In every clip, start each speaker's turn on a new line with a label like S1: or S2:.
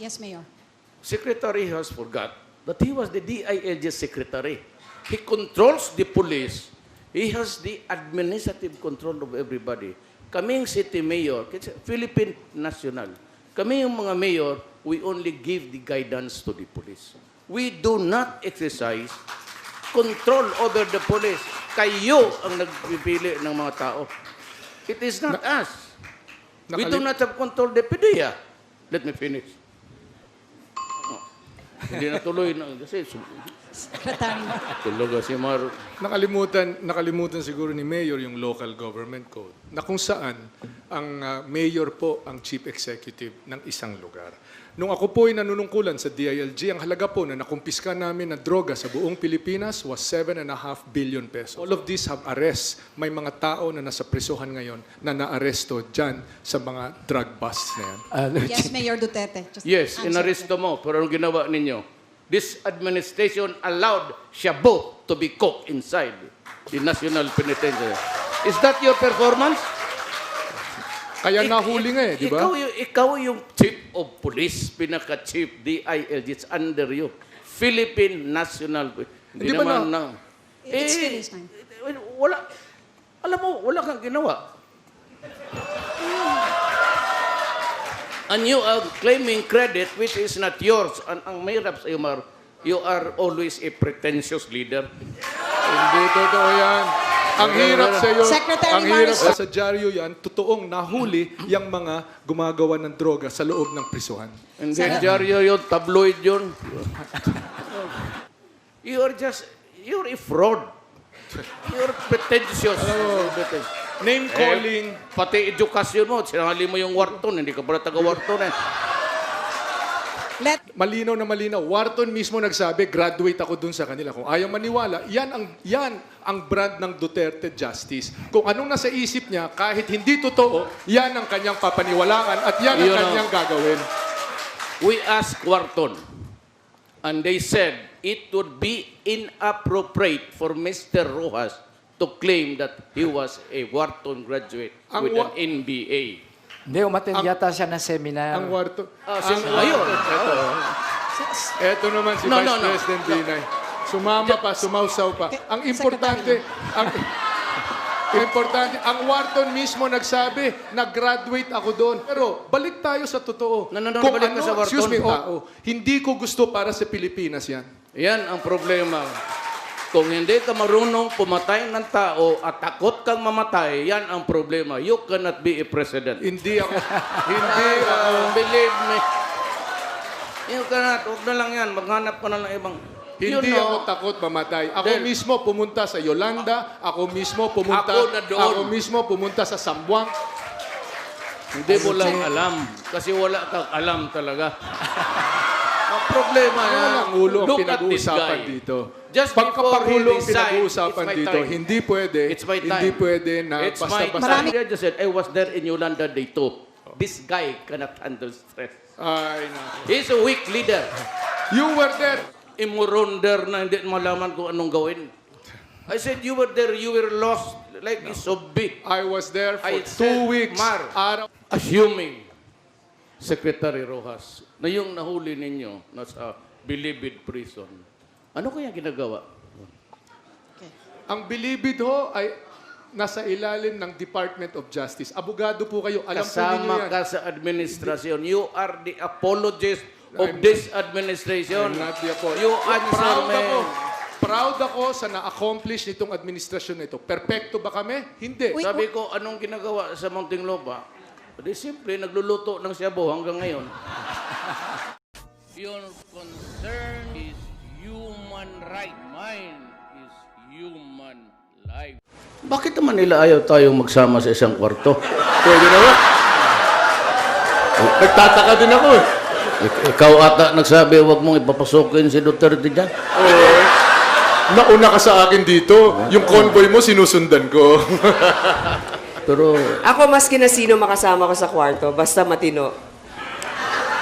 S1: Yes, Mayor.
S2: Secretary has forgot that he was the DILG secretary. He controls the police. He has the administrative control of everybody. Kaming city mayor, Philippine national, kami yung mga mayor, we only give the guidance to the police. We do not exercise control over the police. Kayo ang nagpipili ng mga tao. It is not us. We do not have control the PDEA. Let me finish. Hindi na tuloy na kasi
S1: Secretary.
S2: tulog si Mar.
S3: Nakalimutan siguro ni Mayor yung local government code na kung saan ang mayor po ang chief executive ng isang lugar. Nung ako po ay nanunungkulan sa DILG, ang halaga po na nakumpiska namin na droga sa buong Pilipinas was 7.5 billion pesos. All of these have arrests. May mga tao na nasa prisuhan ngayon na naaresto dyan sa mga drug busts na yan.
S1: Yes, Mayor Duterte. Just
S2: Yes,
S1: answer
S2: inaresto mo. Pero anong ginawa ninyo? This administration allowed shabu to be cooked inside the National Penitentiary. Is that your performance?
S3: Kaya nahuli nga di ba?
S2: Ikaw yung chief of police, pinaka-chief DILG, it's under you. Philippine National
S3: Hindi ba
S2: naman
S3: na-
S1: It's Philly's time.
S2: Wala. Alam mo, wala kang ginawa. And you are claiming credit which is not yours. Ang mahirap sa'yo, Mar, you are always a pretentious leader.
S3: Hindi totoo yan. Ang hirap sa iyo,
S1: Secretary
S3: ang hirap
S1: Maricel.
S3: sa dyaryo yan, totoong nahuli yung mga gumagawa ng droga sa loob ng prisuhan.
S2: And then, dyaryo yun, tabloid yun. You're a fraud. You're pretentious.
S3: Name calling,
S2: Pati edukasyon mo, sinangali mo yung Wharton, hindi ka pala taga-Wharton eh.
S3: malinaw na malinaw. Wharton mismo nagsabi, graduate ako dun sa kanila. Kung ayaw maniwala, yan ang brand ng Duterte Justice. Kung anong nasa isip niya, kahit hindi totoo, yan ang kanyang papaniwalaan at yan ang
S2: Yun ang-
S3: kanyang gagawin.
S2: We asked Wharton, and they said it would be inappropriate for Mr. Rojas to claim that he was a Wharton graduate
S3: Ang
S2: with
S3: wa-
S2: an MBA.
S4: Hindi, umattend yata siya ng seminar.
S3: Ang Wharton.
S2: Ayun.
S3: Eto naman si
S2: No,
S3: Vice
S2: no, no.
S3: President Binay. Sumama pa, sumausaw pa. Ang importante, ang Wharton mismo nagsabi, nag-graduate ako doon. Pero balik tayo sa totoo.
S2: No,
S3: Kung
S2: balik ka sa Wharton.
S3: excuse me, hindi ko gusto para sa Pilipinas yan.
S2: Yan ang problema. Kung hindi ka marunong pumatay ng tao at takot kang mamatay, yan ang problema. You cannot be a president.
S3: Hindi ako,
S2: Believe me. You cannot. Huwag na lang yan. Maghanap ka na lang ibang...
S3: hindi ako takot mamatay. Ako
S2: Then-
S3: mismo pumunta sa Yolanda, ako mismo pumunta sa Sambuang.
S2: Hindi mo lang alam. Kasi wala kang alam talaga. Ang problema yan.
S3: Ang ulo ang
S2: Look at this
S3: pinag-uusapan
S2: guy.
S3: dito.
S2: Just before
S3: Pagkapangulo
S2: he
S3: ang
S2: resigned,
S3: pinag-uusapan
S2: it's my
S3: dito,
S2: time.
S3: hindi pwede,
S2: It's my time.
S3: hindi pwede na
S2: It's my
S3: basta-basta.
S2: time. I just said, I was there in Yolanda day 2. This guy cannot handle stress.
S3: Ay, no.
S2: He's a weak leader.
S3: You were there.
S2: Imuronder na hindi malaman kung anong gawin. I said, you were there, you were lost like a zombie.
S3: I was there for
S2: I
S3: 2
S2: said,
S3: weeks.
S2: Mar.
S3: Araw.
S2: Assuming, Secretary Rojas, na yung nahuli ninyo nasa Bilibid Prison, ano kaya ginagawa?
S3: Ang Bilibid ho ay nasa ilalim ng Department of Justice. Abogado po kayo. Alam po ninyo
S2: Kasama
S3: yan.
S2: ka sa administrasyon. You are the apologist of this administration.
S3: I'm not the apologist.
S2: You answer me.
S3: Proud ako sa na-accomplish nitong administrasyon na ito. Perfecto ba kami? Hindi.
S2: Sabi ko, anong ginagawa sa Muntinlupa? Di simple, nagluluto ng shabu hanggang ngayon. Your concern is human right. Mine is human life. Bakit naman nila ayaw tayong magsama sa isang kwarto?
S3: Pwede na ba? Nagtataka din ako eh.
S2: Ikaw ata nagsabi, huwag mong ipapasukin si Duterte dyan.
S3: Nauna ka sa akin dito. Yung convoy mo, sinusundan ko.
S2: Pero
S5: Ako maski na sino makasama ko sa kwarto, basta matino.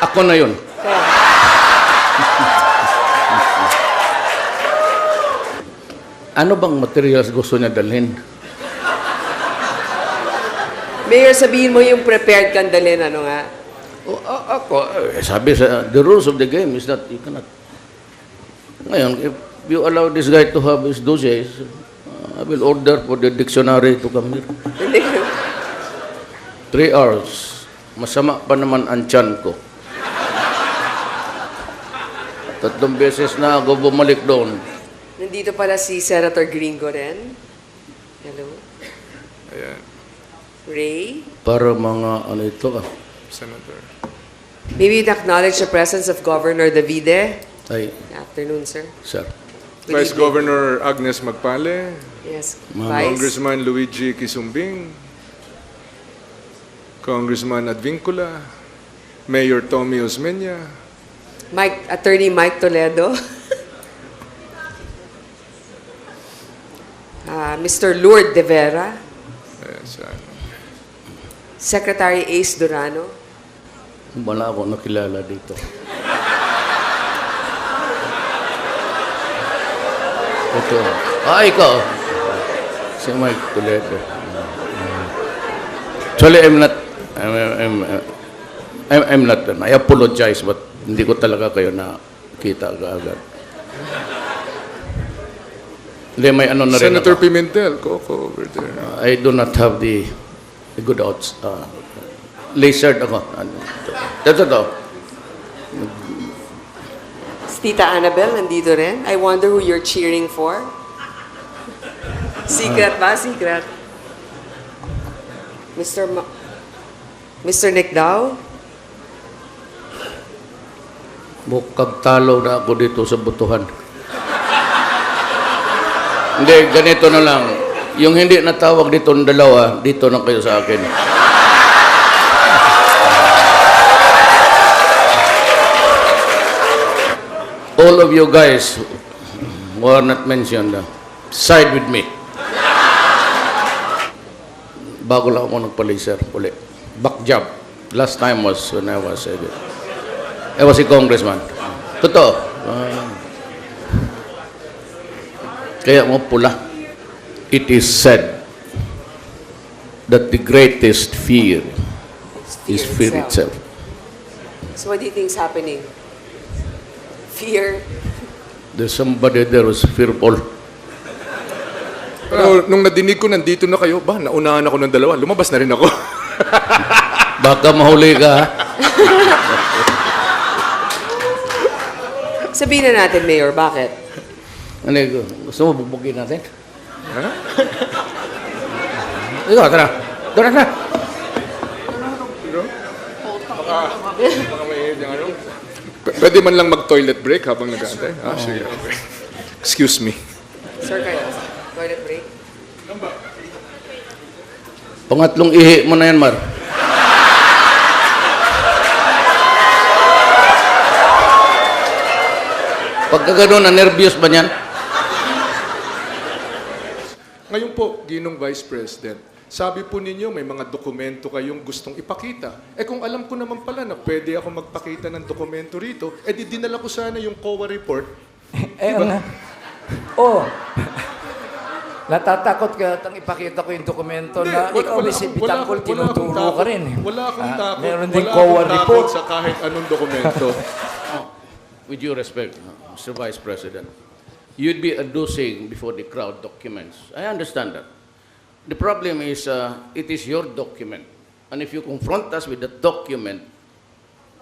S2: ako na yun. Ano bang materials gusto niya dalhin?
S5: Mayor, sabihin mo yung prepared kang dalhin, ano nga?
S2: Sabi sa, the rules of the game is that you cannot. Ngayon, if you allow this guy to have his dossiers, I will order for the dictionary to come here. 3 hours. Masama pa naman ang tiyan ko. 3 beses na ako bumalik doon.
S5: Nandito pala si Senator Gringo rin. Hello.
S3: Ayan,
S5: Ray.
S2: Para mga ano ito ah.
S3: Senator.
S5: Maybe you'd acknowledge the presence of Governor Davide.
S2: Ay,
S5: Good afternoon, sir.
S2: sir.
S5: Good
S3: Vice
S5: evening.
S3: Governor Agnes Magpale,
S5: Yes,
S2: Ma'am.
S5: Vice.
S3: Congressman Luigi Quisumbing, Congressman Advincula, Mayor Tommy Osmeña,
S5: Attorney Mike Toledo. Mr. Lourdes De Vera.
S3: ayan,
S5: Secretary Ace Durano.
S2: Wala ako nakilala dito. Ito. Ikaw. Si Mike Toledo. Actually, I'm not, I apologize, but hindi ko talaga kayo nakita agad. Hindi, may ano na rin
S3: Senator
S2: ako.
S3: Pimentel, Coco over there.
S2: I do not have the good odds. Lasered ako. Ito.
S5: Tita Annabel, nandito rin. I wonder who you're cheering for. Secret ba? Secret. Mr. Nick Dow?
S2: Mukhang talo na ako dito sa butuhan. Hindi, ganito na lang. Yung hindi natawag dito ng dalawa, dito na kayo sa akin. All of you guys who are not mentioned, side with me. Bago lang ako nagpa-laser uli. Back job. Last time was when I was a congressman. Totoo. Kaya mo pula. It is said that the greatest fear is fear itself.
S5: So what do you think is happening? Fear?
S2: There's somebody there who's fearful.
S3: Pero nung nadinig ko nandito na kayo, naunahan ako ng dalawa, lumabas na rin ako.
S2: Baka mahuli ka, ha?
S5: Sabihin na natin, Mayor, bakit?
S2: Ano yun? Gusto mo bubugin natin? Ha? Ikaw, tara. Tara.
S3: Pwede man lang mag-toilet break habang nag-aantay? Sige, okay. Excuse me.
S5: Sir, kayo? Toilet break?
S2: Pangatlong ihi mo na yan, Mar. Pagka gano'n, na-nervyos ba niyan?
S3: Ngayon po, Ginong Vice President, sabi po ninyo may mga dokumento kayong gustong ipakita. Kung alam ko naman pala na pwede ako magpakita ng dokumento rito, di dinala ko sana yung COA report.
S4: Natatakot ka atang ipakita ko yung dokumento na ikaw si Bitangkol, tinuturo ka rin.
S3: Wala akong takot.
S4: Meron din
S3: Wala
S4: COA
S3: akong takot
S4: report.
S3: sa kahit anong dokumento.
S2: With due respect, Mr. Vice President, you'd be adducing before the crowd documents. I understand that. The problem is, it is your document. And if you confront us with that document,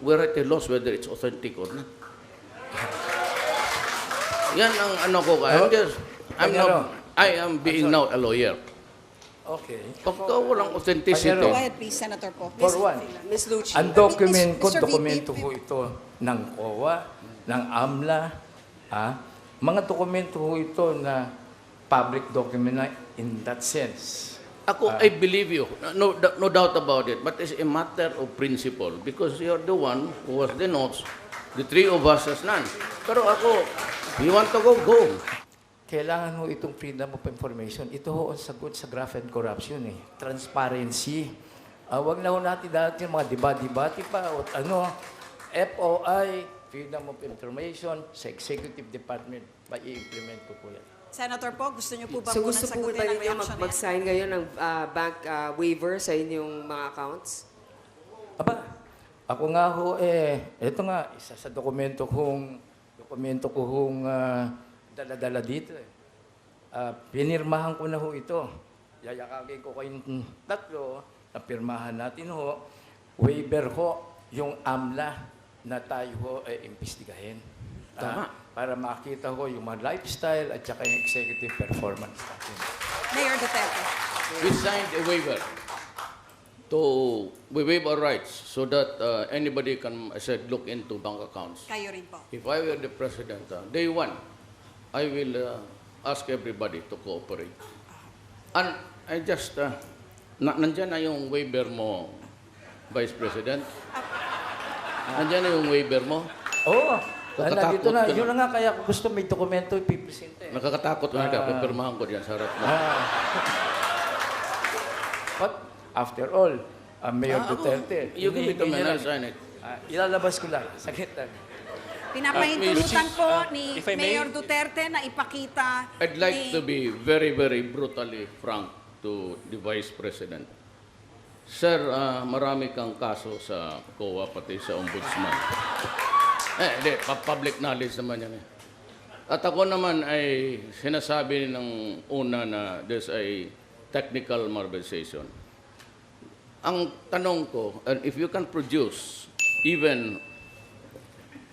S2: we're at a loss whether it's authentic or not. Yan ang ano ko kaya. I am being now a lawyer.
S4: Okay.
S2: Pagka walang authenticity,
S1: Go ahead, please, Senator po.
S4: For one,
S5: Miss Lucci?
S4: ang document ko,
S1: Mr. VP,
S4: dokumento ko ito ng COA, ng AMLA, mga dokumento ko ito na public document na in that sense.
S2: ako, I believe you. No doubt about it. But it's a matter of principle because you're the one who has the notes. The three of us has none. Pero ako, you want to go, go.
S4: Kailangan mo itong freedom of information. Ito ho ang sagot sa graft and corruption eh. Transparency. Wag na ho natin dati yung mga debate pa o FOI, freedom of information, sa executive department, i-implement ko po yan.
S1: Senator po, gusto niyo po ba
S5: So
S1: munang
S5: gusto po
S1: sagutin
S5: ba
S1: ang
S5: ninyo
S1: reaction na yan?
S5: mag-sign kayo ng bank waiver sa inyong mga accounts?
S4: Aba, Ako nga ho, ito nga, isa sa dokumento kong dala-dala dito. Pinirmahan ko na ho ito. Yayakagin ko kayong tatlo, na pirmahan natin ho. Waiver ho, yung AMLA na tayo ho imbestigahin.
S2: Tama.
S4: Para makita ho yung mga lifestyle at saka yung executive performance natin.
S1: Mayor Duterte.
S2: We signed a waiver we waive our rights so that anybody can, I said, look into bank accounts.
S1: Kayo rin po.
S2: If I were the president, day one, I will ask everybody to cooperate. And I just, nandyan na yung waiver mo, Vice President. Nandyan na yung waiver mo.
S4: Oo.
S2: Natatakot
S4: Nandito na.
S2: ka na.
S4: Yun na nga, kaya gusto may dokumento ipipresente.
S2: Nakakatakot na ka, pipirmahan ko dyan sa harap mo.
S4: But after all, Mayor Duterte,
S2: You give me the
S4: hinihingi
S2: man, I'll
S4: lang.
S2: sign it.
S4: Ilalabas ko lang. Saglit lang.
S1: Pinapahintulutan po ni
S6: if I may-
S1: Mayor Duterte na ipakita
S2: I'd like to be very, very brutally frank to the Vice President. Sir, marami kang kaso sa COA pati sa Ombudsman. Hindi, public knowledge naman yan. At ako naman ay sinasabi ng una na there's a technical malversation. Ang tanong ko, and if you can produce even,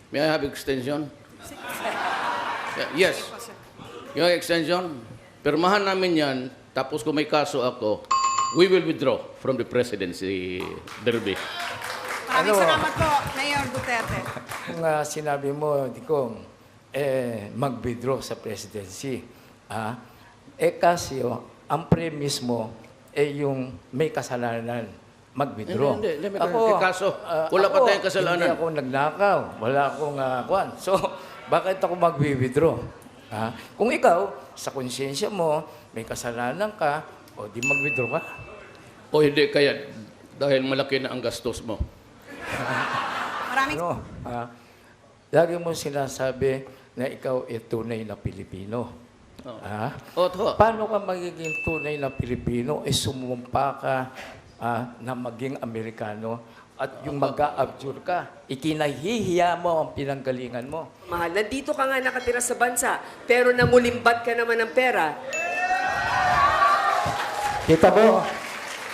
S2: may I have extension? Yes. Yung extension, pirmahan namin yan, tapos kung may kaso ako, we will withdraw from the presidency, Derby.
S1: Maraming salamat po, Mayor Duterte.
S4: Kung sinabi mo, Dikong, mag-withdraw sa presidency. Kasi ang premise mo, yung may kasalanan, mag-withdraw.
S2: Hindi. May kaso. Wala pa tayong kasalanan.
S4: Hindi ako nagnakaw. Wala akong kwan. So, bakit ako mag-withdraw? Kung ikaw, sa konsyensya mo, may kasalanan ka, o di mag-withdraw ka.
S2: O hindi, kaya dahil malaki na ang gastos mo.
S1: Maraming
S4: Lagi mo sinasabi na ikaw ay tunay na Pilipino.
S2: O, to.
S4: Paano ka magiging tunay na Pilipino? Sumumpa ka na maging Amerikano at yung mag-a-abjure ka. Ikinahihiya mo ang pinanggalingan mo.
S5: Mahal, nandito ka nga nakatira sa bansa, pero nangulimbat ka naman ng pera.
S4: Kita mo,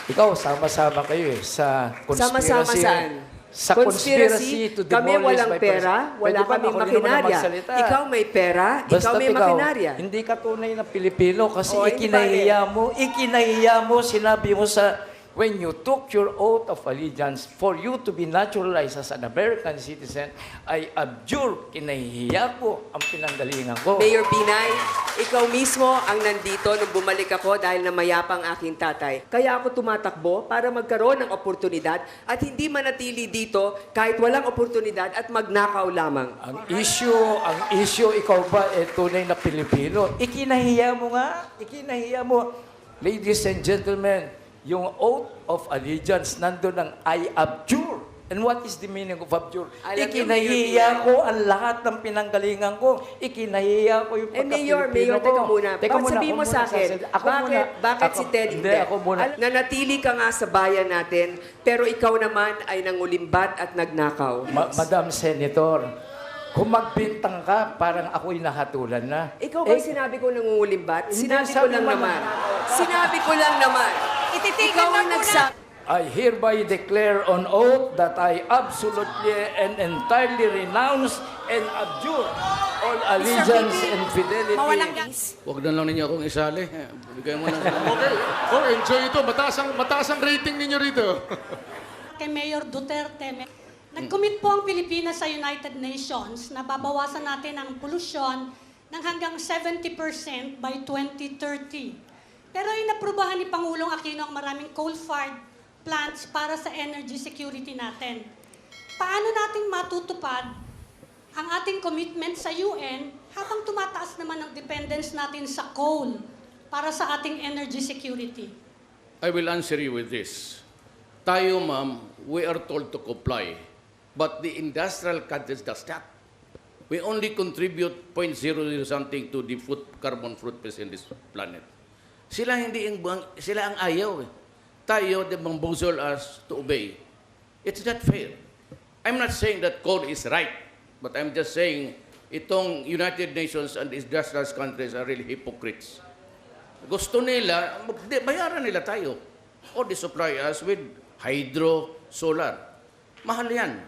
S4: ikaw, sama-sama kayo sa conspiracy.
S5: Sama-sama saan?
S4: Sa conspiracy to demolish
S5: Kami walang
S4: my
S5: pera,
S4: Pwede
S5: wala
S4: ba?
S5: kaming
S4: Ako rin naman ang
S5: makinarya.
S4: magsalita.
S5: Ikaw may pera, ikaw may makinarya.
S4: Hindi ka tunay na Pilipino kasi
S5: O, hindi
S4: ikinahiya mo, sinabi mo when you took your oath of allegiance for you to be naturalized as an American citizen, I abjure, kinahihiya ko ang pinanggalingan ko.
S5: Mayor Binay, ikaw mismo ang nandito nung bumalik ako dahil namayapang aking tatay. Kaya ako tumatakbo para magkaroon ng oportunidad at hindi manatili dito kahit walang oportunidad at magnakaw lamang.
S4: Ang issue, ikaw ba tunay na Pilipino? Ikinahiya mo nga, ikinahiya mo. Ladies and gentlemen, yung oath of allegiance, nandun ang I abjure. And what is the meaning of abjure?
S5: Alam niyo,
S4: Ikinahiya ko ang lahat ng pinanggalingan ko. Ikinahiya ko yung
S5: Mayor,
S4: pagka-Pilipino ko.
S5: teka muna.
S4: Teka
S5: Bakit
S4: muna,
S5: sabihin mo
S4: ako
S5: sa
S4: muna
S5: akin,
S4: sasabihin.
S5: bakit si Ted
S4: Hindi, ako muna.
S5: Nanatili ka nga sa bayan natin, pero ikaw naman ay nangulimbat at nagnakaw.
S4: Madam Senator, kung magbintang ka, parang ako'y nahatulan na.
S5: Ikaw ba sinabi ko nangungulimbat?
S4: Hindi,
S5: Sinabi ko
S4: sabi
S5: lang
S4: mo
S5: naman.
S4: nagnakaw.
S5: Sinabi ko lang naman.
S1: Ititigil
S5: Ikaw
S1: lang
S5: ang
S1: muna.
S5: nagsabi.
S4: I hereby declare on oath that I absolutely and entirely renounce and abjure all allegiance and fidelity.
S1: Mawalang gas.
S2: Huwag na lang ninyo akong isali. Bigay mo na.
S3: Okay. Oh, enjoy ito. Mataas ang rating ninyo rito.
S6: Kay Mayor Duterte, nag-commit po ang Pilipinas sa United Nations na babawasan natin ang polusyon ng hanggang 70% by 2030. Pero inaprubahan ni Pangulong Aquino ang maraming coal-fired plants para sa energy security natin. Paano nating matutupad ang ating commitment sa UN habang tumataas naman ang dependence natin sa coal para sa ating energy security?
S2: I will answer you with this. Tayo, ma'am, we are told to comply. But the industrial countries does not. We only contribute 0.00 something to the carbon footprint in this planet. Sila ang ayaw. Tayo, they bamboozle us to obey. It's not fair. I'm not saying that coal is right, but I'm just saying itong United Nations and industrialized countries are really hypocrites. Gusto nila, bayaran nila tayo. O they supply us with hydro, solar. Mahal yan.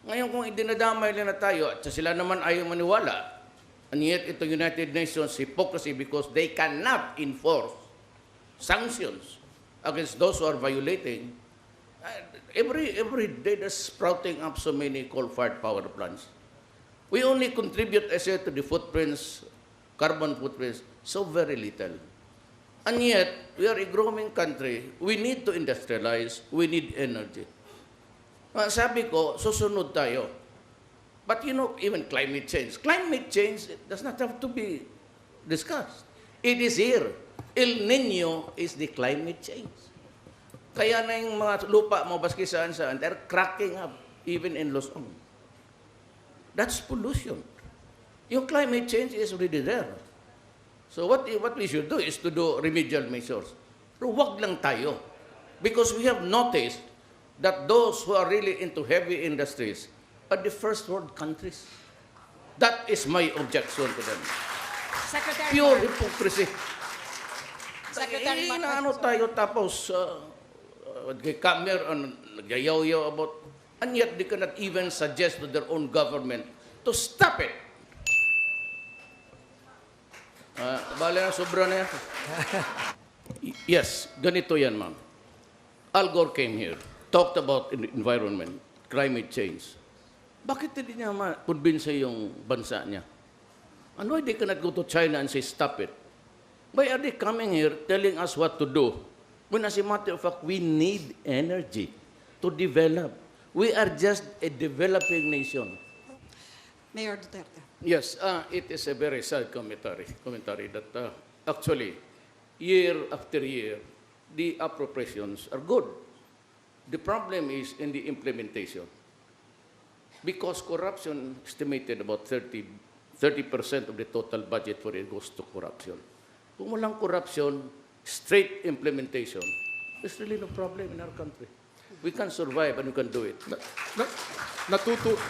S2: Ngayon kung idinadamay nila tayo at sila naman ayaw maniwala, and yet itong United Nations hypocrisy because they cannot enforce sanctions against those who are violating. Every day they're sprouting up so many coal-fired power plants. We only contribute, I said, to the footprints, carbon footprints, so very little. And yet, we are a growing country. We need to industrialize. We need energy. Sabi ko, susunod tayo. But you know, even climate change. Climate change does not have to be discussed. It is here. El Nino is the climate change. Kaya na yung mga lupa mo baski saan-saan, they're cracking up, even in Luzon. That's pollution. Yung climate change is already there. So what we should do is to do remedial measures. Pero wag lang tayo. Because we have noticed that those who are really into heavy industries are the first world countries. That is my objection to them.
S1: Secretary
S2: Pure
S1: Mark.
S2: hypocrisy.
S1: Secretary Mark.
S2: Ano tayo tapos come here and nagayaw-yaw about, and yet they cannot even suggest to their own government to stop it. Bala na, sobra na yan. Yes, ganito yan, ma'am. Al Gore came here, talked about environment, climate change. Bakit hindi niya ma-convince yung bansa niya? And why they cannot go to China and say, stop it? Why are they coming here telling us what to do? When as a matter of fact, we need energy to develop. We are just a developing nation.
S1: Mayor Duterte.
S2: Yes, it is a very sad commentary that actually, year after year, the appropriations are good. The problem is in the implementation. Because corruption estimated about 30% of the total budget for it goes to corruption. Kung walang corruption, straight implementation, there's really no problem in our country. We can survive and we can do it.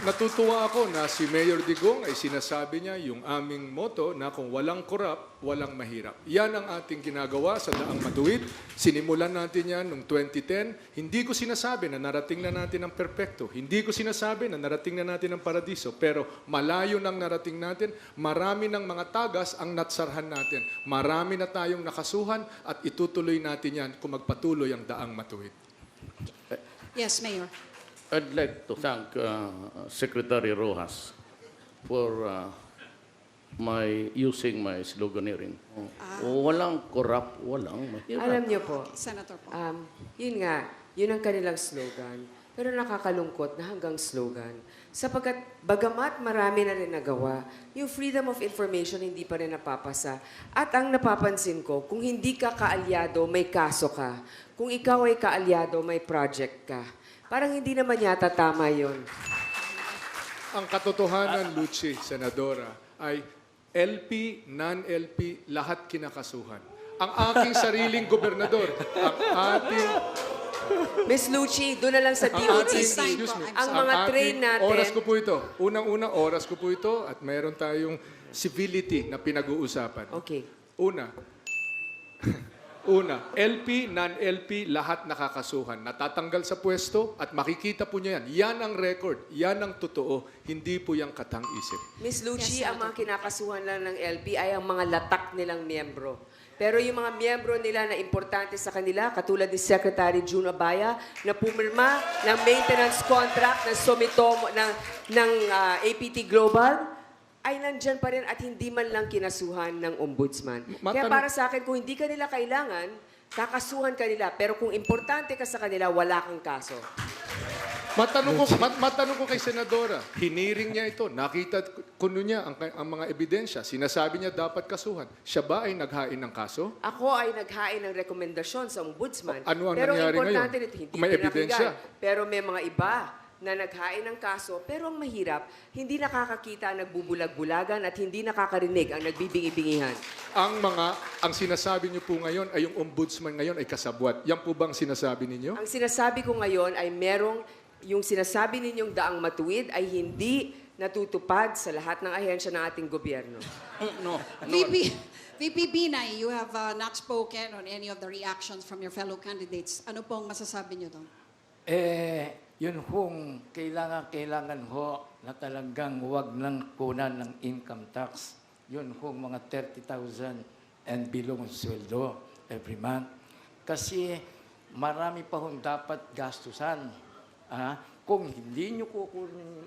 S3: Natutuwa ako na si Mayor Digong ay sinasabi niya yung aming motto na kung walang korap, walang mahirap. Yan ang ating ginagawa sa Daang Matuwid. Sinimulan natin yan noong 2010. Hindi ko sinasabi na narating na natin ang perpekto. Hindi ko sinasabi na narating na natin ang paradiso. Pero malayo nang narating natin, marami ng mga tagas ang natsarhan natin. Marami na tayong nakasuhan at itutuloy natin yan kung magpatuloy ang Daang Matuwid.
S1: Yes, Mayor.
S2: I'd like to thank Secretary Rojas for using my sloganeering. Walang corrupt, walang mahirap.
S5: Alam niyo po,
S1: Senator po.
S5: yun nga, yun ang kanilang slogan. Pero nakakalungkot na hanggang slogan. Sapagkat bagamat marami na rin nagawa, yung freedom of information hindi pa rin napapasa. At ang napapansin ko, kung hindi ka kaalyado, may kaso ka. Kung ikaw ay kaalyado, may project ka. Parang hindi naman yata tama yun.
S3: Ang katotohanan, Lucy, Senadora, ay LP, non-LP, lahat kinakasuhan. Ang aking sariling gobernador, ang ating...
S5: Miss Lucci, doon na lang sa DOTC.
S3: Excuse me.
S5: Ang mga train natin...
S3: Oras ko po ito. Unang-una, oras ko po ito at mayroon tayong civility na pinag-uusapan.
S5: Okay.
S3: Una, LP, non-LP, lahat nakakasuhan. Natatanggal sa pwesto at makikita po niya yan. Yan ang record. Yan ang totoo. Hindi po yung katang-isip.
S5: Miss Lucci,
S1: Yes,
S5: ang mga kinakasuhan lang ng LP ay ang mga latak nilang miyembro. Pero yung mga miyembro nila na importante sa kanila, katulad ni Secretary June Abaya, na pumirma ng maintenance contract ng Sumitomo, ng APT Global, ay nandyan pa rin at hindi man lang kinasuhan ng ombudsman. Kaya para sa akin, kung hindi ka nila kailangan, kakasuhan ka nila. Pero kung importante ka sa kanila, wala kang kaso.
S3: Matanong ko kay Senadora, hiniring niya ito, nakita kuno niya ang mga ebidensya, sinasabi niya dapat kasuhan. Siya ba ay naghain ng kaso?
S5: Ako ay naghain ng rekomendasyon sa ombudsman.
S3: Ano ang
S5: pero
S3: nangyari
S5: importante
S3: ngayon?
S5: nito, hindi
S3: May ebidensya.
S5: pinakinggan. Pero may mga iba na naghain ng kaso, pero ang mahirap, hindi nakakakita ang nagbubulag-bulagan at hindi nakakarinig ang nagbibingi-bingihan.
S3: Ang sinasabi niyo po ngayon ay yung ombudsman ngayon ay kasabwat. Yan po bang sinasabi ninyo?
S5: Ang sinasabi ko ngayon ay merong yung sinasabi ninyong daang matuwid ay hindi natutupad sa lahat ng ahensya ng ating gobyerno.
S2: No.
S1: VP Binay, you have not spoken on any of the reactions from your fellow candidates. Ano pong masasabi niyo doon?
S4: Yun hong kailangan ho na talagang huwag nang kunan ng income tax. Yun hong mga 30,000 and below ang sweldo every month. Kasi marami pa hong dapat gastusan. Kung hindi nyo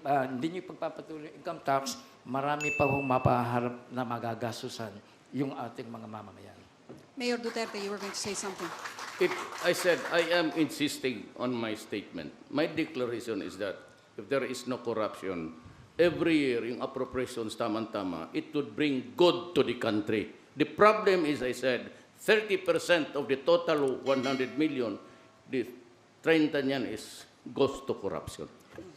S4: hindi nyo pagpapatuloy yung income tax, marami pa hong mapaharap na magagastusan yung ating mga mamamayan.
S1: Mayor Duterte, you were going to say something.
S2: I said, I am insisting on my statement. My declaration is that if there is no corruption, every year, yung appropriations tama-tama, it would bring good to the country. The problem is, I said, 30% of the total 100 million, the 30 niyan goes to corruption.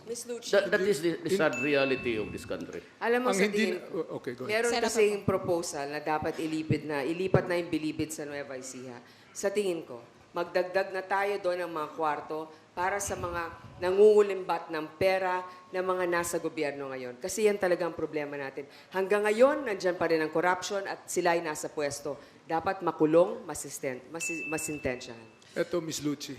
S5: Ms. Lucci,
S2: That is the sad reality of this country.
S5: alam mo
S3: Ang
S5: sa
S3: hindi...
S5: tingin
S3: Okay, go ahead.
S5: meron
S1: Senator
S5: kasing proposal na dapat ilipat na yung bilibid sa Nueva Ecija. Sa tingin ko, magdagdag na tayo doon ng mga kwarto para sa mga nangungulimbat ng pera ng mga nasa gobyerno ngayon. Kasi yan talagang problema natin. Hanggang ngayon, nandyan pa rin ang corruption at sila ay nasa pwesto. Dapat makulong, masintensyahan.
S3: Eto, Ms. Lucci.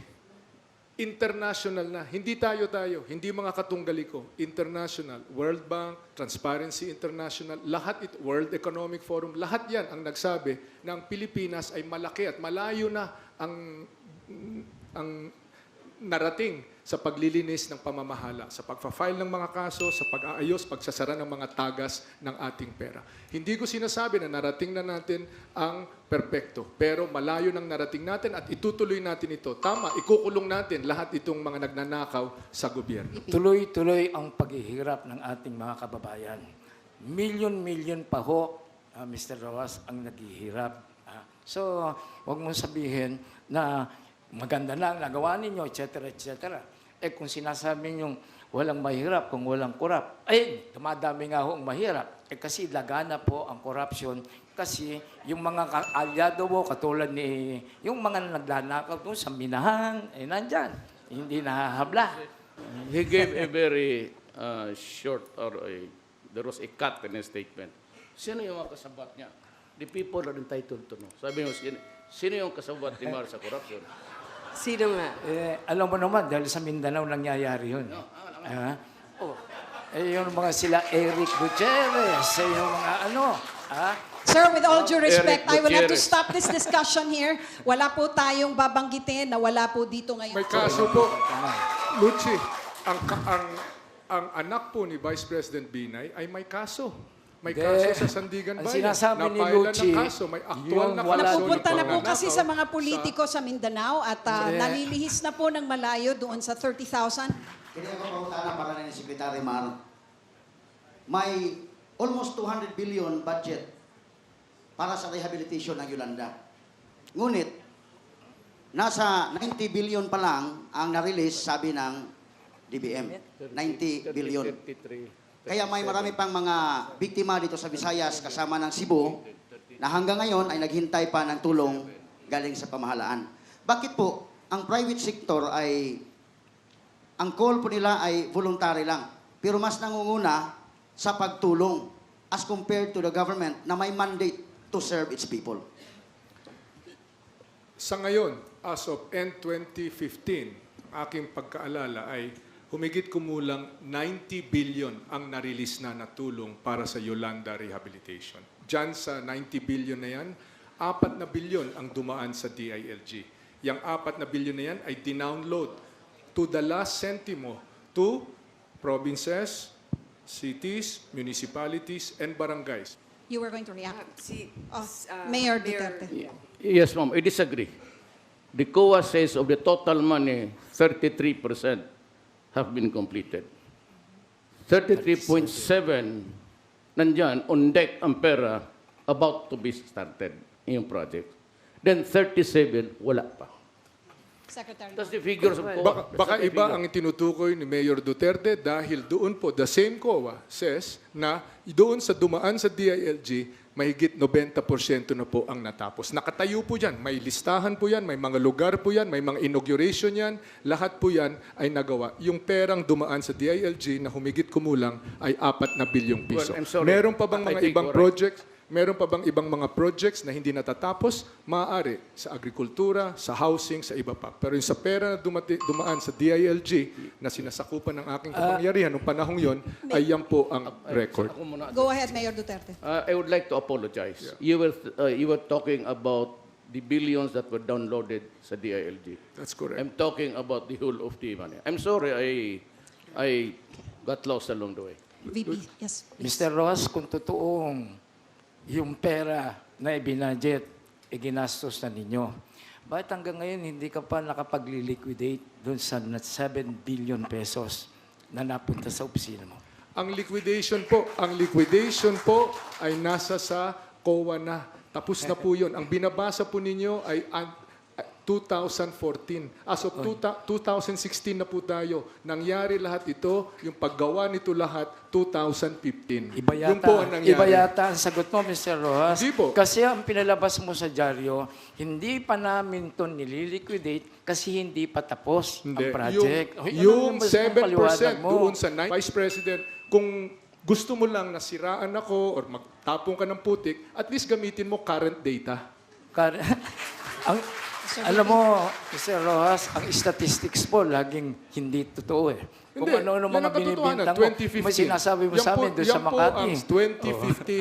S3: International na. Hindi tayo. Hindi mga katunggaliko. International. World Bank, Transparency International, lahat ito, World Economic Forum, lahat yan ang nagsabi na ang Pilipinas ay malaki at malayo na ang narating sa paglilinis ng pamamahala, sa pagpa-file ng mga kaso, sa pag-aayos, pagsasara ng mga tagas ng ating pera. Hindi ko sinasabi na narating na natin ang perpekto, pero malayo nang narating natin at itutuloy natin ito. Tama, ikukulong natin lahat itong mga nagnanakaw sa gobyerno.
S4: Tuloy-tuloy ang paghihirap ng ating mga kababayan. Milyon-milyon pa ho, Mr. Rojas, ang naghihirap. So, huwag mong sabihin na maganda lang nagawa ninyo, etc., etc. Kung sinasabi ninyong walang mahirap, kung walang korap, dumadami nga ho ang mahirap. Kasi lagana po ang corruption. Kasi yung mga kaalyado mo, katulad ni yung mga naglanakaw doon sa minahan, nandyan. Hindi nahahabla.
S2: He gave a very short, there was a cut in his statement. Sino yung mga kasabat niya? The people are entitled to know. Sabi mo, sino yung kasabat ni Mar sa corruption?
S5: Sino nga?
S4: Alam mo naman, dahil sa Mindanao nangyayari yun. Yung mga sila Eric Gutierrez, yung mga
S1: Sir, with all due respect,
S2: Eric
S1: I will have to
S2: Gutierrez.
S1: stop this discussion here. Wala po tayong babanggitin na wala po dito ngayon.
S3: May kaso po, Lucci, ang anak po ni Vice President Binay ay may kaso. May kaso sa Sandigan
S4: Ang
S3: Bayan.
S4: sinasabi ni
S3: Napailan
S4: Lucci,
S3: ng kaso. May aktual
S4: yung
S3: na
S4: wala
S3: kaso.
S1: Napupunta na po
S3: pagnanakaw
S1: kasi sa mga politiko
S3: sa-
S1: sa Mindanao at nalilihis na po ng malayo doon sa 30,000.
S7: Kini ako pangutana para ni Secretary Mar. May almost 200 billion budget para sa rehabilitation ng Yolanda. Ngunit, nasa 90 billion pa lang ang na-release, sabi ng DBM. 90 billion.
S2: 33.
S7: Kaya may marami pang mga biktima dito sa Visayas kasama ng Cebu na hanggang ngayon ay naghintay pa ng tulong galing sa pamahalaan. Bakit po ang private sector ay ang call po nila ay voluntary lang pero mas nangunguna sa pagtulong as compared to the government na may mandate to serve its people?
S3: Sa ngayon, as of end 2015, aking pagkaalala ay humigit kumulang 90 billion ang na-release na tulong para sa Yolanda Rehabilitation. Diyan sa 90 billion na yan, 4 na billion ang dumaan sa DILG. Yang 4 na billion na yan ay dinownload to the last centimo to provinces, cities, municipalities, and barangays.
S1: You were going to react.
S5: Oh,
S1: Mayor Duterte.
S2: Yes, ma'am. I disagree. The COA says of the total money, 33% have been completed. 33.7 nandyan, on deck ang pera, about to be started yung project. Then 37, wala pa.
S1: Secretary.
S2: That's the figures of COA.
S3: Baka
S2: That's the
S3: iba
S2: figure.
S3: ang tinutukoy ni Mayor Duterte dahil doon po, the same COA says na doon sa dumaan sa DILG, mahigit 90% na po ang natapos. Nakatayo po yan, may listahan po yan, may mga lugar po yan, may mga inauguration yan, lahat po yan ay nagawa. Yung perang dumaan sa DILG na humigit kumulang ay 4 na bilyong piso.
S2: Well, I'm sorry.
S3: Meron pa bang
S2: I
S3: mga
S2: think
S3: ibang
S2: you're right.
S3: projects? Meron pa bang ibang mga projects na hindi natatapos? Maaari sa agrikultura, sa housing, sa iba pa. Pero yung sa pera na dumaan sa DILG na sinasakupan ng aking kapangyarihan noong panahong yon, ay yan po ang record.
S2: Ako muna.
S1: Go ahead, Mayor Duterte.
S2: I would like to apologize. You were talking about the billions that were downloaded sa DILG.
S3: That's correct.
S2: I'm talking about the whole of the money. I'm sorry, I got lost along the way.
S1: VP, yes. please.
S4: Mr. Ross, kung totoong yung pera na ibinadget, ginastos na ninyo, bakit hanggang ngayon hindi ka pa nakapag-liquidate doon sa 7 billion pesos na napunta sa opisina mo?
S3: Ang liquidation po ay nasa sa COA na. Tapos na po yun. Ang binabasa po ninyo ay 2014. As of 2016 na po tayo. Nangyari lahat ito, yung paggawa nito lahat, 2015. Yun po ang nangyari.
S4: Iba yata ang sagot mo, Mr. Rojas.
S3: Hindi po.
S4: Kasi ang pinalabas mo sa dyaryo, hindi pa namin ito nililiquidate kasi hindi pa tapos
S3: Hindi.
S4: ang project.
S3: Yung
S4: Ano
S3: 7%
S4: mo?
S3: doon sa Vice President, kung gusto mo lang nasiraan ako or magtapong ka ng putik, at least gamitin mo current data.
S4: ang, alam mo, Mr. Rojas, ang statistics po laging hindi totoo eh. Kung
S3: Hindi,
S4: ano-ano
S3: yan
S4: mga
S3: ang katotohanan,
S4: binibintang mo, may sinasabi mo sa amin doon sa Makati.
S3: Yan po ang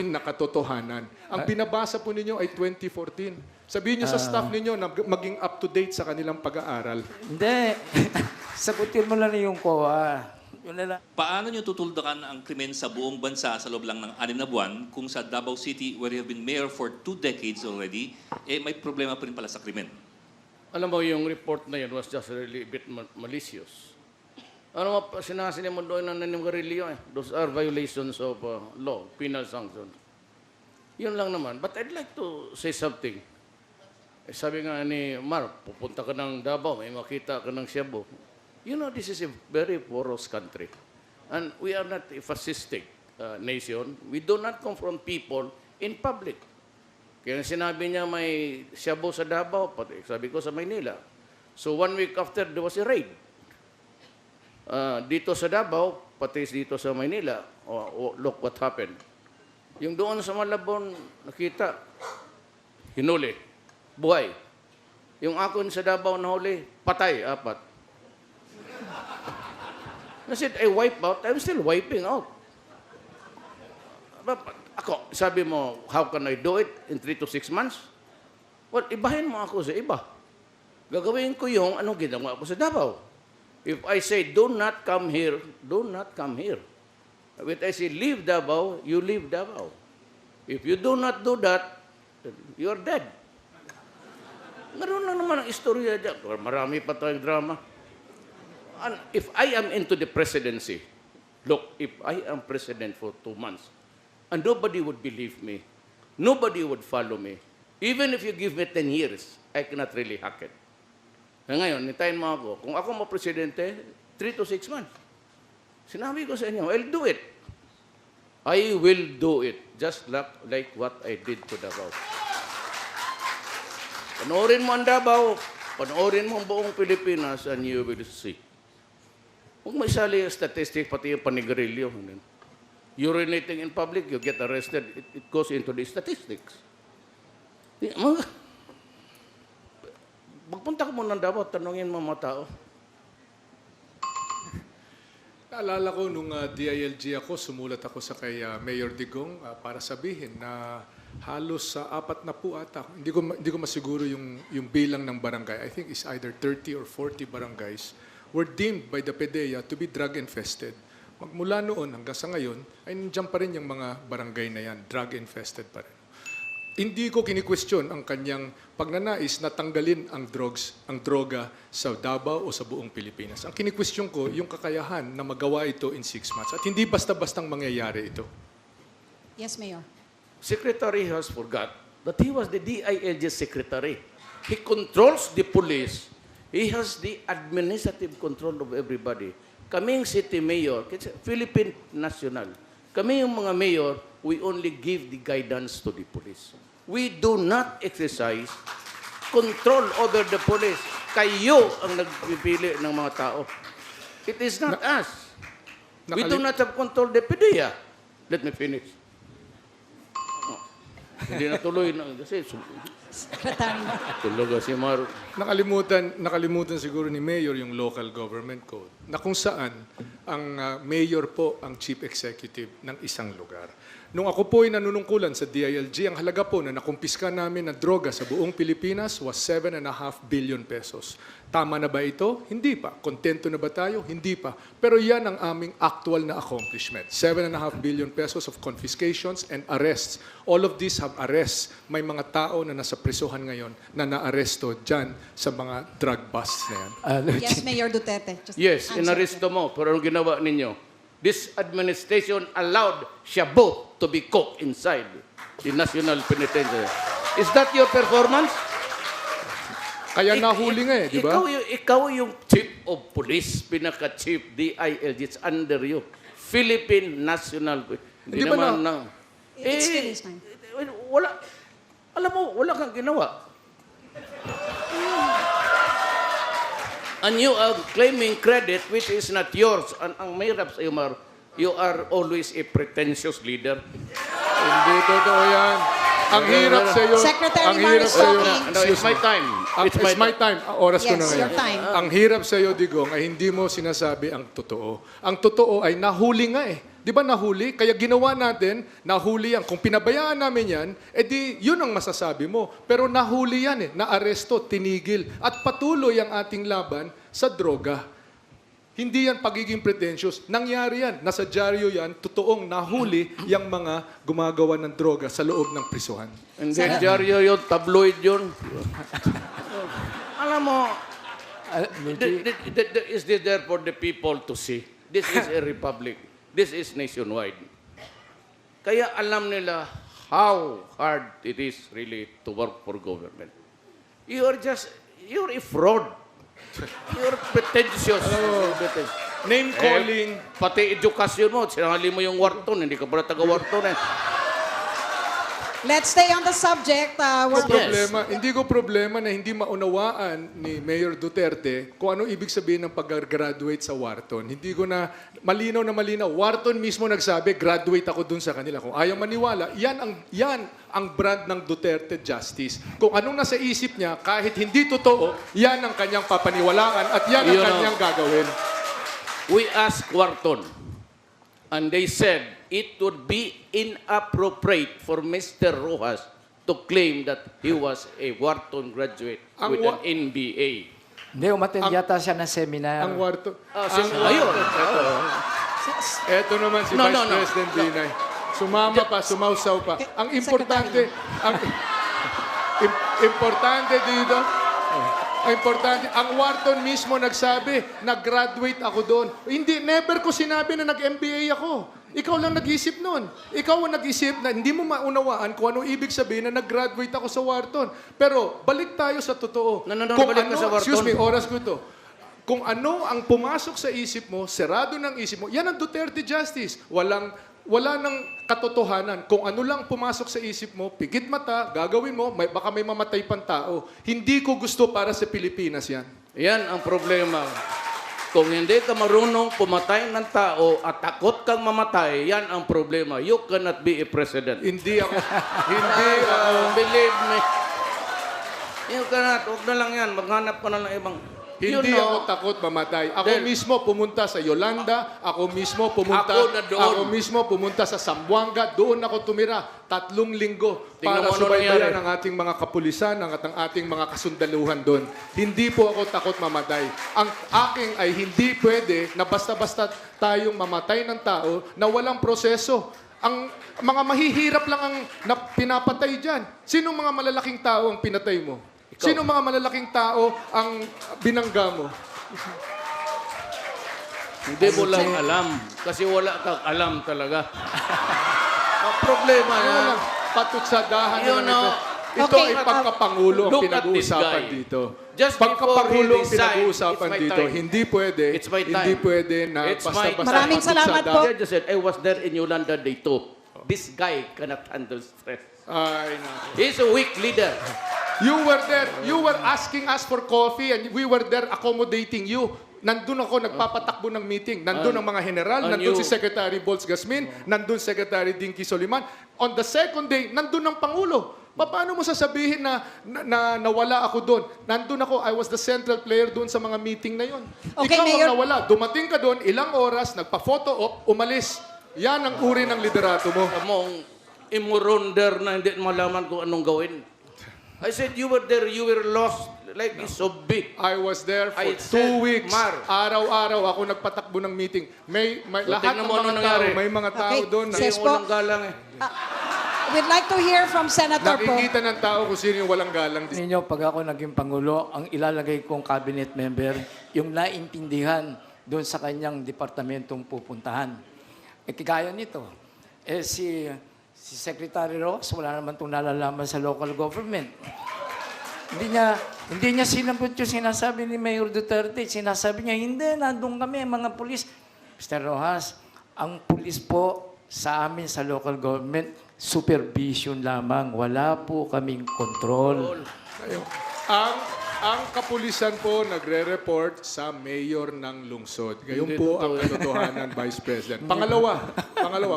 S3: 2015 na katotohanan. Ang binabasa po ninyo ay 2014. Sabihin niyo sa staff ninyo na maging up-to-date sa kanilang pag-aaral.
S4: Hindi. Sagutin mo lang yung COA. Yun na lang.
S8: Paano nyo tutuldakan ang krimen sa buong bansa sa loob lang ng 6 na buwan kung sa Davao City, where you have been mayor for 2 decades already, may problema pa rin pala sa krimen?
S2: Alam mo, yung report na yun was just really a bit malicious. Ano mo, sinasabi mo doon ng naninigarilyo eh. Those are violations of law, penal sanctions. Yun lang naman. But I'd like to say something. Sabi nga ni Mar, pupunta ka ng Davao, may makita ka ng Cebu. You know, this is a very porous country. And we are not a fascistic nation. We do not confront people in public. Kaya sinabi niya may Cebu sa Davao, pati sabi ko sa Maynila. So 1 week after, there was a raid. Dito sa Davao, pati dito sa Maynila. Look what happened. Yung doon sa Malabon, nakita, hinuli, buhay. Yung akon sa Davao nahuli, patay, 4. I said, I wipe out, I'm still wiping out. Ako, sabi mo, how can I do it in 3 to 6 months? Well, ibahin mo ako sa iba. Gagawin ko yung anong ginawa ko sa Davao. If I say, do not come here, do not come here. If I say, leave Davao, you leave Davao. If you do not do that, you're dead. Meron lang naman ang istorya dyan. Marami pa tayong drama. And if I am into the presidency, look, if I am president for 2 months, and nobody would believe me, nobody would follow me, even if you give me 10 years, I cannot really hack it. Ngayon, hintayin mo ako. Kung ako mo-presidente, 3 to 6 months. Sinabi ko sa inyo, I'll do it. I will do it, just like what I did to Davao. Panoorin mo ang Davao, panoorin mo ang buong Pilipinas, and you will see. Kung may sali yung statistic, pati yung panigarilyo. Urinating in public, you get arrested. It goes into the statistics. Magpunta ka muna ng Davao, tanungin mo mga tao.
S3: Naalala ko nung DILG ako, sumulat ako sa kay Mayor Digong para sabihin na halos sa 4 na po ata. Hindi ko masiguro yung bilang ng barangay. I think it's either 30 or 40 barangays were deemed by the PDEA to be drug-infested. Magmula noon hanggang sa ngayon, ay nandiyan pa rin yung mga barangay na yan, drug-infested pa rin. Hindi ko kini-question ang kanyang pagnanais na tanggalin ang droga sa Davao o sa buong Pilipinas. Ang kini-question ko, yung kakayahan na magawa ito in 6 months. At hindi basta-bastang mangyayari ito.
S1: Yes, Mayor.
S2: Secretary has forgot that he was the DILG secretary. He controls the police. He has the administrative control of everybody. Kaming city mayor, Philippine national, kami yung mga mayor, we only give the guidance to the police. We do not exercise control over the police. Kayo ang nagpipili ng mga tao. It is not us. We do not have control the PDEA. Let me finish. Oh, hindi na tuloy na kasi
S1: Secretary.
S2: tulog si Maru.
S3: Nakalimutan siguro ni Mayor yung local government code na kung saan ang mayor po ang chief executive ng isang lugar. Nung ako po ay nanunungkulan sa DILG, ang halaga po na nakumpiska namin na droga sa buong Pilipinas was 7.5 billion pesos. Tama na ba ito? Hindi pa. Kontento na ba tayo? Hindi pa. Pero yan ang aming actual na accomplishment. 7.5 billion pesos of confiscations and arrests. All of these have arrests. May mga tao na nasa prisuhan ngayon na naaresto dyan sa mga drug busts na yan.
S1: Yes, Mayor Duterte. Just
S2: Yes,
S1: answer.
S2: inaresto mo. Pero ang ginawa ninyo, this administration allowed shabu to be cooked inside the National Penitentiary. Is that your performance?
S3: Kaya nahuli nga di ba?
S2: Ikaw yung chief of police, pinaka-chief DILG, it's under you. Philippine National Hindi
S3: Hindi ba
S2: naman
S3: na-
S1: It's still his time.
S2: Wala. Alam mo, wala kang ginawa. And you are claiming credit which is not yours. Ang mahirap sa iyo, Mar, you are always a pretentious leader.
S3: Hindi totoo yan. Ang hirap sa iyo.
S1: Secretary
S3: ang
S1: Mar
S3: hirap
S1: is
S3: sa iyo.
S1: talking.
S2: No, it's my time.
S3: It's my time. Oras ko
S1: Yes,
S3: na ngayon.
S1: your time.
S3: Ang hirap sa iyo, Digong, ay hindi mo sinasabi ang totoo. Ang totoo ay nahuli nga eh. Di ba nahuli? Kaya ginawa natin, nahuli yan. Kung pinabayaan namin yan, edi yun ang masasabi mo. Pero nahuli yan eh. Naaresto, tinigil. At patuloy ang ating laban sa droga. Hindi yan pagiging pretentious. Nangyari yan. Nasa dyaryo yan. Totoong nahuli yung mga gumagawa ng droga sa loob ng prisuhan.
S2: Hindi, dyaryo yun, tabloid yun. Alam mo, is this there for the people to see? This is a republic. This is nationwide. Kaya alam nila how hard it is really to work for government. You're a fraud. You're pretentious.
S3: Name calling.
S2: Pati edukasyon mo, sinangali mo yung Wharton, hindi ka pala taga-Wharton eh.
S1: Let's stay on the subject.
S3: Hindi ko problema na hindi maunawaan ni Mayor Duterte kung ano ibig sabihin ng pag-graduate sa Wharton. Hindi ko na malinaw. Wharton mismo nagsabi, graduate ako dun sa kanila. Kung ayaw maniwala, yan ang brand ng Duterte Justice. Kung anong nasa isip niya, kahit hindi totoo, yan ang kanyang papaniwalaan at yan ang kanyang gagawin.
S2: We asked Wharton, and they said it would be inappropriate for Mr. Rojas to claim that he was a Wharton graduate with an MBA.
S4: Hindi, umattend yata siya ng seminar.
S3: Ang Wharton.
S2: Ayun.
S3: Eto naman si
S2: No,
S3: Vice
S2: no, no.
S3: President Binay. Sumama pa, sumausaw pa. Ang importante, importante dito, ang Wharton mismo nagsabi, nag-graduate ako doon. Hindi, never ko sinabi na nag-MBA ako. Ikaw lang nag-isip nun. Ikaw ang nag-isip na hindi mo maunawaan kung anong ibig sabihin na nag-graduate ako sa Wharton. Pero balik tayo sa totoo.
S2: Balik ka sa Wharton.
S3: Excuse me, oras ko ito. Kung ano ang pumasok sa isip mo, serado ng isip mo, yan ang Duterte Justice. Wala nang katotohanan. Kung ano lang pumasok sa isip mo, pigit mata, gagawin mo, baka may mamatay pang tao. Hindi ko gusto para sa Pilipinas yan.
S2: Yan ang problema. Kung hindi ka marunong pumatay ng tao at takot kang mamatay, yan ang problema. You cannot be a president.
S3: Hindi ako.
S2: Believe me. You cannot. Huwag na lang yan. Maghanap ka na ng ibang.
S3: Hindi ako takot mamatay. Ako mismo pumunta sa Yolanda, ako mismo pumunta sa Zamboanga, doon ako tumira 3 linggo
S2: Tingnan
S3: para
S2: mo ano
S3: subaybayan
S2: nangyari.
S3: ng ating mga kapulisan at ang ating mga kasundaluhan doon. Hindi po ako takot mamatay. Ang aking ay hindi pwede na basta-basta tayong mamatay ng tao na walang proseso. Ang mga mahihirap lang ang pinapatay dyan. Sinong mga malalaking tao ang pinatay mo? Sino mga malalaking tao ang binangga mo?
S2: Hindi mo lang alam. Kasi wala kang alam talaga. Ang problema na,
S3: Patutsadahan
S2: You
S3: naman
S2: know,
S3: ito. Ito
S1: okay,
S3: ay pagkapangulo ang
S2: look at this
S3: pinag-uusapan
S2: guy.
S3: dito.
S2: Just
S3: Pagkapangulo
S2: before
S3: ang
S2: he resigned,
S3: pinag-uusapan
S2: it's my
S3: dito.
S2: time.
S3: Hindi pwede.
S2: It's my time.
S3: Hindi pwede na
S2: It's my
S3: basta-basta
S1: Maraming salamat po.
S3: patutsada.
S2: I just said, I was there in Yolanda Day 2. this guy cannot handle stress.
S3: Ay, nako.
S2: He's a weak leader.
S3: You were there. You were asking us for coffee and we were there accommodating you. Nandun ako, nagpapatakbo ng meeting. Nandun ang mga general,
S2: and
S3: nandun
S2: you-
S3: si Secretary Bolts Gasmin, nandun Secretary Dinky Soliman. On the second day, nandun ang Pangulo. Paano mo sasabihin na nawala ako doon? Nandun ako, I was the central player doon sa mga meeting na yon.
S1: Okay,
S3: Ikaw
S1: Mayor.
S3: ang nawala. Dumating ka doon, ilang oras, nagpa-photo op, umalis. Yan ang uri ng liderato mo.
S2: Among imuronder na hindi malaman kung anong gawin. I said, you were there, you were lost like a zombie.
S3: I was there for
S2: I
S3: 2
S2: said,
S3: weeks.
S2: Mar.
S3: Araw-araw ako nagpatakbo ng meeting. May
S2: So,
S3: lahat
S2: tingnan
S3: ng
S2: mo
S3: mga
S2: ano
S3: tao,
S2: nangyari.
S3: may mga tao
S1: Okay,
S3: doon na
S1: Ses-
S2: Hindi walang galang eh.
S1: We'd like to hear from Senator Poe.
S3: nakikita ng tao kung sino yung walang galang.
S4: Ninyo, pag ako naging Pangulo, ang ilalagay kong cabinet member, yung naintindihan doon sa kanyang departamentong pupuntahan. Kagaya nito, si Secretary Rox, wala naman itong nalalaman sa local government. Hindi niya sinagot yung sinasabi ni Mayor Duterte. Sinasabi niya, hindi, nandun kami, mga pulis. Mr. Rojas, ang pulis po sa amin sa local government, supervision lamang. Wala po kaming control.
S3: Ang kapulisan po nagre-report sa mayor ng lungsod. Gayon po ang katotohanan, Vice President. Pangalawa,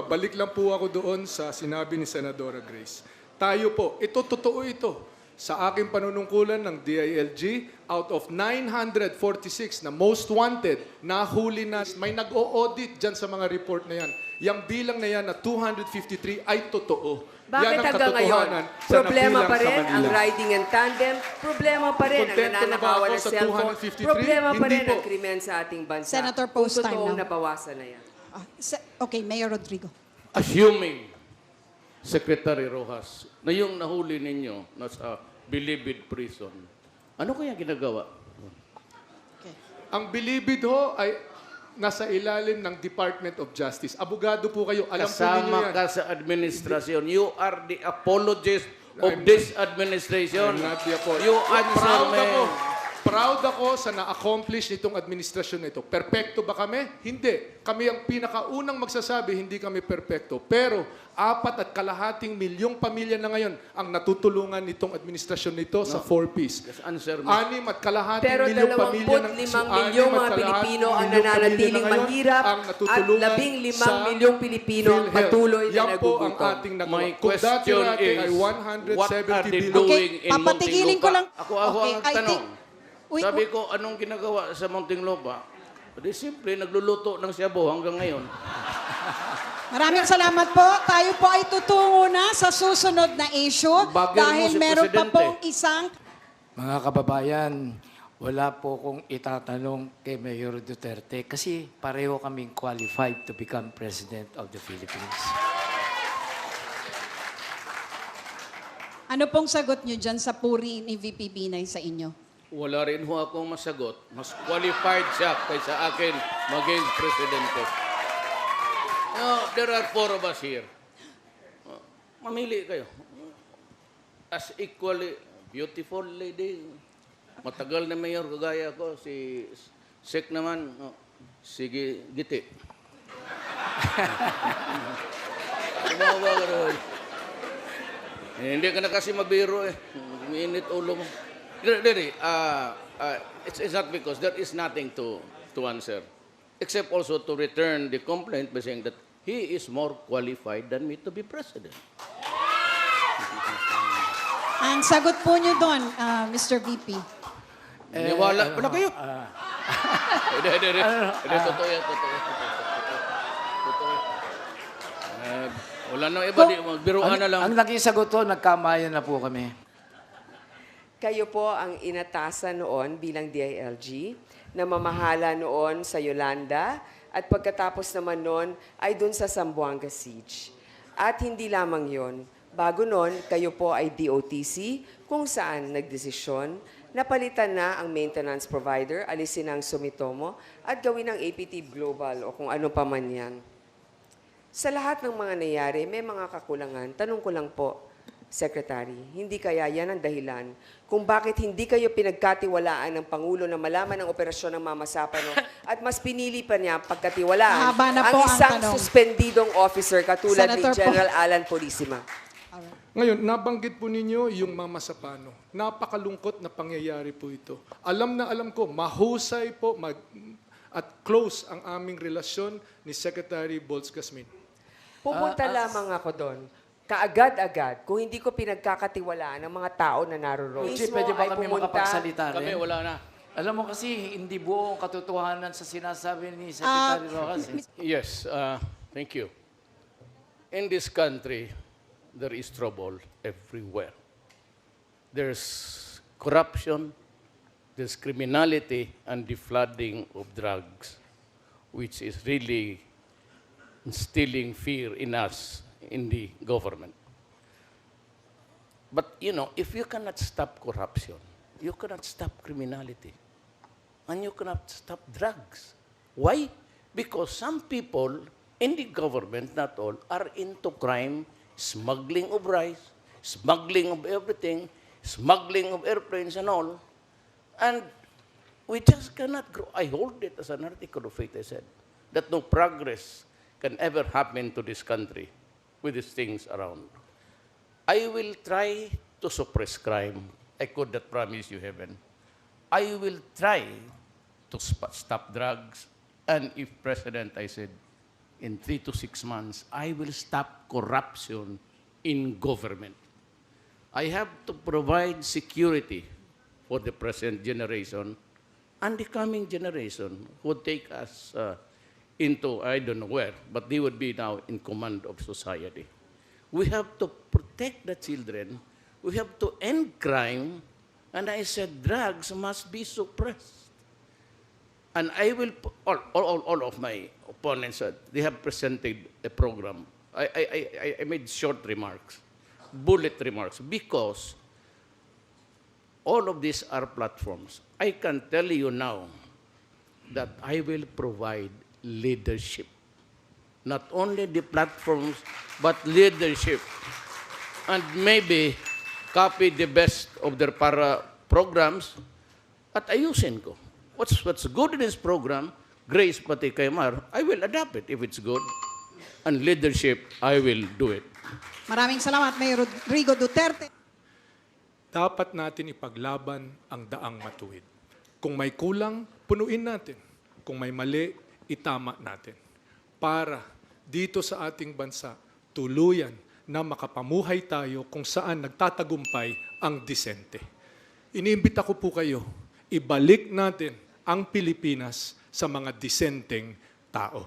S3: balik lang po ako doon sa sinabi ni Senadora Grace. Tayo po, totoo ito. Sa aking panunungkulan ng DILG, out of 946 na most wanted, nahuli na, may nag-o-audit dyan sa mga report na yan. Yang bilang na yan na 253 ay totoo.
S5: Bakit
S3: Yan ang
S5: hanggang ngayon,
S3: katotohanan sa
S5: problema
S3: nabilang
S5: pa
S3: sa
S5: rin ang
S3: Manila.
S5: riding and tandem, problema pa rin ang
S3: Kontento na ba
S5: nananakawan
S3: ako
S5: ng
S3: sa
S5: cellphone,
S3: 253?
S5: problema pa
S3: Hindi
S5: rin
S3: po.
S5: ang krimen sa ating bansa.
S1: Senator
S5: Kung
S1: Post, time
S5: totoong
S1: now.
S5: nabawasan na yan.
S1: Okay, Mayor Rodrigo.
S2: Assuming, Secretary Rojas, na yung nahuli ninyo nasa Bilibid Prison, ano kaya ginagawa?
S3: Ang Bilibid ho ay nasa ilalim ng Department of Justice. Abogado po kayo. Alam po ninyo
S2: Kasama
S3: yan.
S2: ka sa administrasyon. You are the apologist of this administration.
S3: I'm not the apologist.
S2: You answer me.
S3: Proud ako sa na-accomplish nitong administrasyon na ito. Perpekto ba kami? Hindi. Kami ang pinakaunang magsasabi, hindi kami perpekto. Pero 4.5 milyong pamilya na ngayon ang natutulungan nitong administrasyon nito sa 4Ps.
S2: Just answer me.
S3: 6.5
S5: Pero
S3: milyong pamilya
S5: 25 milyong mga Pilipino ang nananatiling mahirap at 15 milyong Pilipino ang patuloy na
S3: Yan po ang
S5: nagugutom.
S3: ating
S2: My
S3: nagawa. Kung dati
S2: question
S3: natin ay
S2: is,
S3: 170
S2: what are they
S3: billion.
S2: doing in
S1: papatigilin ko
S2: Muntinlupa?
S1: lang.
S2: Ako
S1: Okay,
S2: ang
S1: I
S2: tanong.
S1: think- Wait,
S2: Sabi ko, anong ginagawa sa Muntinlupa? Di simple, nagluluto ng Shabu hanggang ngayon.
S1: Maraming salamat po. Tayo po ay tutungo na sa susunod na issue
S2: Bagay mo
S1: dahil
S2: si
S1: meron pa
S2: Presidente.
S1: pong isang
S4: Mga kababayan, wala po kong itatanong kay Mayor Duterte kasi pareho kaming qualified to become President of the Philippines.
S1: ano pong sagot nyo dyan sa puri ni VP Binay sa inyo?
S2: Wala rin ho akong masagot. Mas qualified siya kaysa akin maging presidente. There are 4 of us here. Mamili kayo. As equally beautiful lady. Matagal na mayor kagaya ko. Si Sek naman. Sige, Giti. Gumawa ka rin. Hindi ka na kasi mabiro eh. Umiinit ulo mo. Really, it's not because there is nothing to answer. Except also to return the complaint by saying that he is more qualified than me to be president.
S1: Ang sagot po nyo doon, Mr. VP.
S2: Wala kayo. Hindi. Totoo yan. Totoo. Wala na iba. Magbiruan na lang.
S4: Ang naging sagot to, nagkamayan na po kami.
S5: Kayo po ang inatasan noon bilang DILG na mamahala noon sa Yolanda at pagkatapos naman noon ay dun sa Zamboanga Siege. At hindi lamang yon, bago noon kayo po ay DOTC kung saan nagdesisyon na palitan na ang maintenance provider, alisin ang Sumitomo at gawin ang APT Global o kung ano pa man yan. Sa lahat ng mga nangyari, may mga kakulangan. Tanong ko lang po, Secretary, hindi kaya yan ang dahilan kung bakit hindi kayo pinagkatiwalaan ng Pangulo na malaman ang operasyon ng Mama Sapano at mas pinili pa niya pagkatiwalaan
S1: Mahaba na po
S5: ang
S1: ang
S5: isang
S1: tanong.
S5: suspendidong officer katulad
S1: Senator
S5: ni General Alan Purisima?
S3: Ngayon, nabanggit po ninyo yung Mama Sapano. Napakalungkot na pangyayari po ito. Alam na alam ko, mahusay po at close ang aming relasyon ni Secretary Bolts Gasmin.
S5: Pupunta lamang ako doon. Kaagad-agad, kung hindi ko pinagkakatiwalaan ng mga tao na naroroon.
S4: Chief,
S5: Mismo
S4: pwede ba
S5: ay
S4: kami
S5: pumunta-
S4: makapagsalita
S2: Kami,
S4: rin?
S2: wala na.
S4: Alam mo kasi, hindi buong katotohanan sa sinasabi ni Secretary Rojas.
S2: Yes, thank you. In this country, there is trouble everywhere. There's corruption, there's criminality, and the flooding of drugs, which is really instilling fear in us, in the government. But, you know, if you cannot stop corruption, you cannot stop criminality, and you cannot stop drugs. Why? Because some people in the government, not all, are into crime, smuggling of rice, smuggling of everything, smuggling of airplanes and all. And we just cannot grow. I hold it as an article of faith, I said, that no progress can ever happen to this country with these things around. I will try to suppress crime. I could not promise you heaven. I will try to stop drugs. And if President, I said, in 3 to 6 months, I will stop corruption in government. I have to provide security for the present generation and the coming generation who would take us into, I don't know where, but they would be now in command of society. We have to protect the children. We have to end crime. And I said drugs must be suppressed. And I will, all of my opponents, they have presented a program. I made short remarks, bullet remarks, because all of these are platforms. I can tell you now that I will provide leadership. Not only the platforms, but leadership. And maybe copy the best of their programs at ayusin ko. What's good in this program, Grace pati kay Mar, I will adapt it if it's good. And leadership, I will do it.
S1: Maraming salamat, Mayor Rodrigo Duterte.
S3: Dapat natin ipaglaban ang daang matuwid. Kung may kulang, punuin natin. Kung may mali, itama natin. Para dito sa ating bansa, tuluyan na makapamuhay tayo kung saan nagtatagumpay ang disente. Iniimbita ko po kayo, ibalik natin ang Pilipinas sa mga disenteng tao.